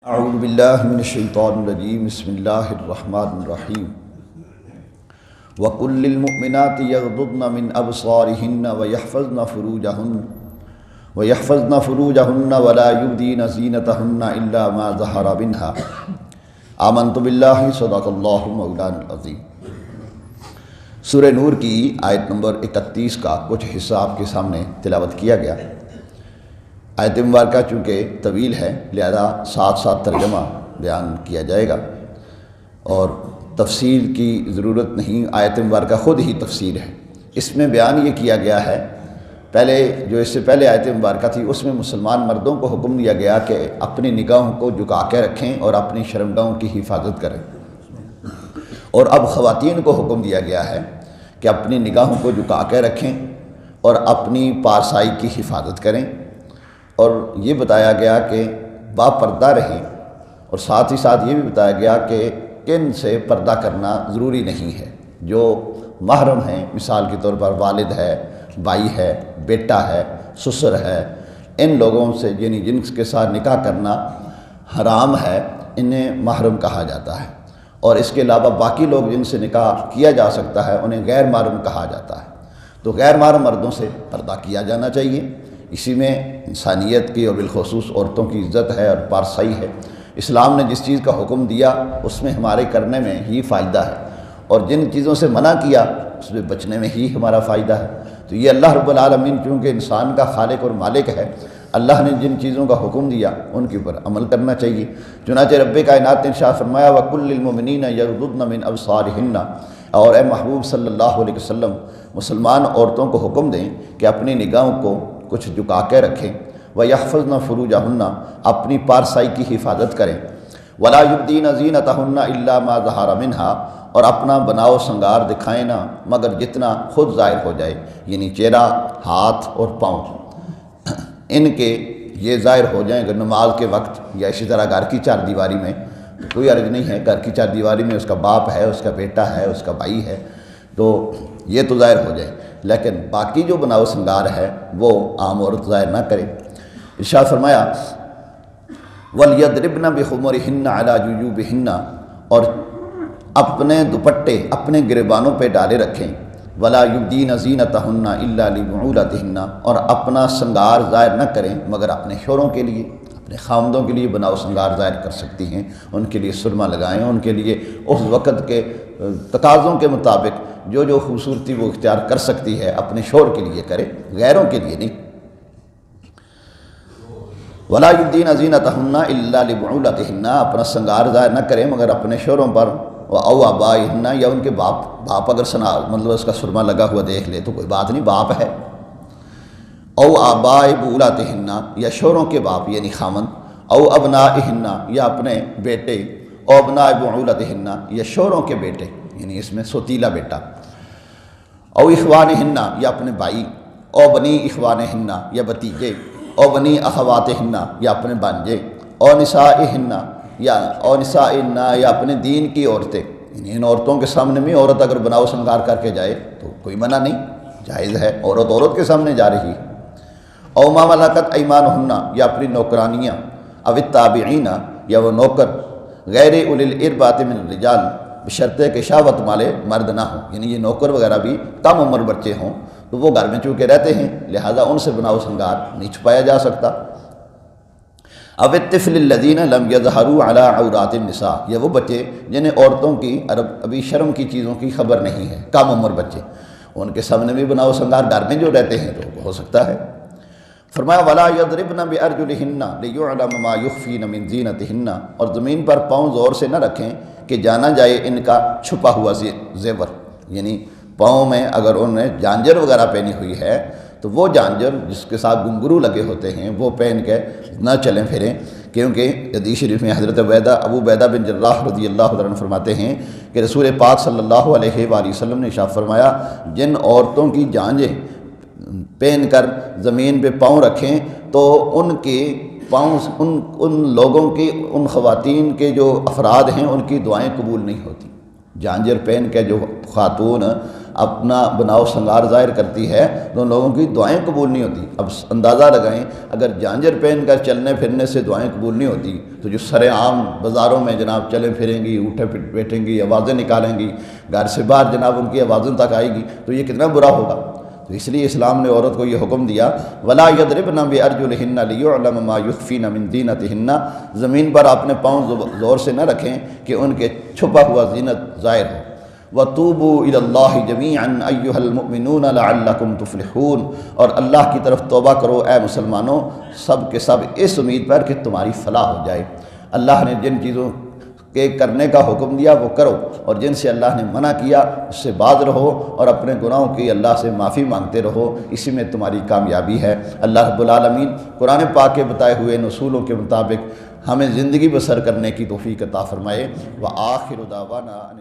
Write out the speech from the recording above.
اعوذ باللہ من الشیطان الرجیم بسم اللہ الرحمن الرحیم وَقُلْ لِلْمُؤْمِنَاتِ يَغْضُضْنَ مِنْ أَبْصَارِهِنَّ وَيَحْفَظْنَ فُرُوجَهُنَّ وَلَا يُبْدِينَ زِينَتَهُنَّ إِلَّا مَا ظَهَرَ مِنْهَا آمَنْتُ بِاللَّهِ صَدَقَ اللَّهُ مولانا العظیم۔ سورہ نور کی آیت نمبر 31 کا کچھ حصہ آپ کے سامنے تلاوت کیا گیا۔ آیت مبارکہ چونکہ طویل ہے لہذا ساتھ ساتھ ترجمہ بیان کیا جائے گا اور تفصیل کی ضرورت نہیں، آیت مبارکہ خود ہی تفصیل ہے۔ اس میں بیان یہ کیا گیا ہے، پہلے جو اس سے پہلے آیت مبارکہ تھی اس میں مسلمان مردوں کو حکم دیا گیا کہ اپنی نگاہوں کو جھکا کے رکھیں اور اپنی شرمگاہوں کی حفاظت کریں، اور اب خواتین کو حکم دیا گیا ہے کہ اپنی نگاہوں کو جھکا کے رکھیں اور اپنی پارسائی کی حفاظت کریں، اور یہ بتایا گیا کہ با پردہ رہیں، اور ساتھ ہی ساتھ یہ بھی بتایا گیا کہ کن سے پردہ کرنا ضروری نہیں ہے۔ جو محرم ہیں، مثال کے طور پر والد ہے، بھائی ہے، بیٹا ہے، سسر ہے، ان لوگوں سے یعنی جن کے ساتھ نکاح کرنا حرام ہے انہیں محرم کہا جاتا ہے، اور اس کے علاوہ باقی لوگ جن سے نکاح کیا جا سکتا ہے انہیں غیر محرم کہا جاتا ہے۔ تو غیر محرم مردوں سے پردہ کیا جانا چاہیے، اسی میں انسانیت کی اور بالخصوص عورتوں کی عزت ہے اور پارسائی ہے۔ اسلام نے جس چیز کا حکم دیا اس میں ہمارے کرنے میں ہی فائدہ ہے، اور جن چیزوں سے منع کیا اس میں بچنے میں ہی ہمارا فائدہ ہے۔ تو یہ اللہ رب العالمین چونکہ انسان کا خالق اور مالک ہے، اللہ نے جن چیزوں کا حکم دیا ان کے اوپر عمل کرنا چاہیے۔ چنانچہ رب کائنات نے ارشاد فرمایا وَقُلْ لِلْمُؤْمِنِينَ يَغْضُضْنَ مِنْ أَبْصَارِهِنَّ، اور اے محبوب صلی اللہ علیہ وسلم مسلمان عورتوں کو حکم دیں کہ اپنی نگاہوں کو کچھ جھکا کے رکھیں، وَيَحْفَظْنَ فُرُوجَهُنَّ اپنی پارسائی کی حفاظت کریں، وَلَا يُبْدِينَ زِينَتَهُنَّ إِلَّا مَا ظَهَرَ مِنْهَا، اور اپنا بناؤ سنگار دکھائیں نہ مگر جتنا خود ظاہر ہو جائے، یعنی چہرہ، ہاتھ اور پاؤں ان کے یہ ظاہر ہو جائیں اگر نماز کے وقت، یا اسی طرح گھر کی چار دیواری میں کوئی عرض نہیں ہے، گھر کی چار دیواری میں اس کا باپ ہے، اس کا بیٹا ہے، اس کا بھائی ہے، تو یہ تو ظاہر ہو جائے، لیکن باقی جو بناؤ سنگار ہے وہ عام عورت ظاہر نہ کرے۔ ارشاد فرمایا وَلْيَضْرِبْنَ بِخُمُرِهِنَّ عَلَى جُيُوبِهِنَّ، اور اپنے دوپٹے اپنے گریبانوں پہ ڈالے رکھیں، وَلَا يُبْدِينَ زِينَتَهُنَّ إِلَّا لِبُعُولَتِهِنَّ، اور اپنا سنگار ظاہر نہ کریں مگر اپنے شوہروں کے لیے، اپنے خامدوں کے لیے بناؤ سنگار ظاہر کر سکتی ہیں، ان کے لیے سرما لگائیں، ان کے لیے اس وقت کے تقاضوں کے مطابق جو جو خوبصورتی وہ اختیار کر سکتی ہے اپنے شوہر کے لیے کرے، غیروں کے لیے نہیں۔ وَلَا يُبْدِينَ زِينَتَهُنَّ إِلَّا لِبُعُولَتِهِنَّ، اپنا سنگار ظاہر نہ کریں مگر اپنے شوہروں پر، او آبائہن، یا ان کے باپ اگر مطلب اس کا سرما لگا ہوا دیکھ لے تو کوئی بات نہیں، باپ ہے، او آباء بولاتہن، یا شوہروں کے باپ یعنی خامن، او ابنائہن، یا اپنے بیٹے، او ابناء بعولتہن، یا شوہروں کے بیٹے یعنی اس میں سوتیلا بیٹا، او اخوانہن، یا اپنے بھائی، او بنی اخوانہن، یا بتیجے، او بنی اخواتہن، یا اپنے بانجے، او نسائہن، یا اپنے دین کی عورتیں، یعنی ان عورتوں کے سامنے میں عورت اگر بناؤ سنگار کر کے جائے تو کوئی منع نہیں، جائز ہے، عورت کے سامنے جا رہی ہے۔ او ما ملکت ایمانہن، یا اپنی نوکرانیاں، او التابعین، یا وہ نوکر، غیر اولی الاربات من الرجال، بشرطے کہ شہوت والے مرد نہ ہوں، یعنی یہ نوکر وغیرہ بھی کم عمر بچے ہوں تو وہ گھر میں چونکہ رہتے ہیں لہذا ان سے بناؤ سنگار نہیں چھپایا جا سکتا۔ او الطفل الذین لم یظہروا علی عورات النساء، یہ وہ بچے جنہیں عورتوں کی ابھی شرم کی چیزوں کی خبر نہیں ہے، کم عمر بچے، ان کے سامنے بھی بناؤ سنگار گھر میں جو رہتے ہیں تو ہو سکتا ہے۔ فرمایا وَلَا يَضْرِبْنَ بِأَرْجُلِهِنَّ لِيُعْلَمَ مَا يُخْفِينَ مِنْ زِينَتِهِنَّ، اور زمین پر پاؤں زور سے نہ رکھیں کہ جانا جائے ان کا چھپا ہوا زیور، یعنی پاؤں میں اگر انہوں نے جانجر وغیرہ پہنی ہوئی ہے تو وہ جانجر جس کے ساتھ گھنگرو لگے ہوتے ہیں وہ پہن کے نہ چلیں پھریں، کیونکہ حدیث شریف میں حضرت ابو عبیدہ بن جراح رضی اللہ عنہ فرماتے ہیں کہ رسول پاک صلی اللہ علیہ وآلہ وسلم نے ارشاد فرمایا جن عورتوں کی جانجیں پہن کر زمین پہ پاؤں رکھیں تو ان کے پاؤں ان لوگوں کی، ان خواتین کے جو افراد ہیں ان کی دعائیں قبول نہیں ہوتی۔ جانجر پہن کے جو خاتون اپنا بناؤ سنگار ظاہر کرتی ہے تو ان لوگوں کی دعائیں قبول نہیں ہوتی۔ اب اندازہ لگائیں اگر جانجر پہن کر چلنے پھرنے سے دعائیں قبول نہیں ہوتی تو جو سر عام بازاروں میں جناب چلیں پھریں گی، اٹھے بیٹھیں گی، آوازیں نکالیں گی، گھر سے باہر جناب ان کی آوازوں تک آئے گی تو یہ کتنا برا ہوگا۔ تو اس لیے اسلام نے عورت کو یہ حکم دیا وَلَا يَضْرِبْنَ بِأَرْجُلِهِنَّ لِيُعْلَمَ مَا يُخْفِينَ مِن زِينَتِهِنَّ، زمین پر اپنے پاؤں زور سے نہ رکھیں کہ ان کے چھپا ہوا زینت ظاہر ہو۔ وَتُوبُوا إِلَى اللَّهِ جَمِيعًا أَيُّهَا الْمُؤْمِنُونَ لَعَلَّكُمْ تُفْلِحُونَ، اور اللہ کی طرف توبہ کرو اے مسلمانوں سب کے سب اس امید پر کہ تمہاری فلاح ہو جائے۔ اللہ نے جن چیزوں کے کرنے کا حکم دیا وہ کرو، اور جن سے اللہ نے منع کیا اس سے باز رہو، اور اپنے گناہوں کی اللہ سے معافی مانگتے رہو، اسی میں تمہاری کامیابی ہے۔ اللہ رب العالمین قرآن پاک کے بتائے ہوئے ان اصولوں کے مطابق ہمیں زندگی بسر کرنے کی توفیق عطا فرمائے۔ وآخر دعوانا ان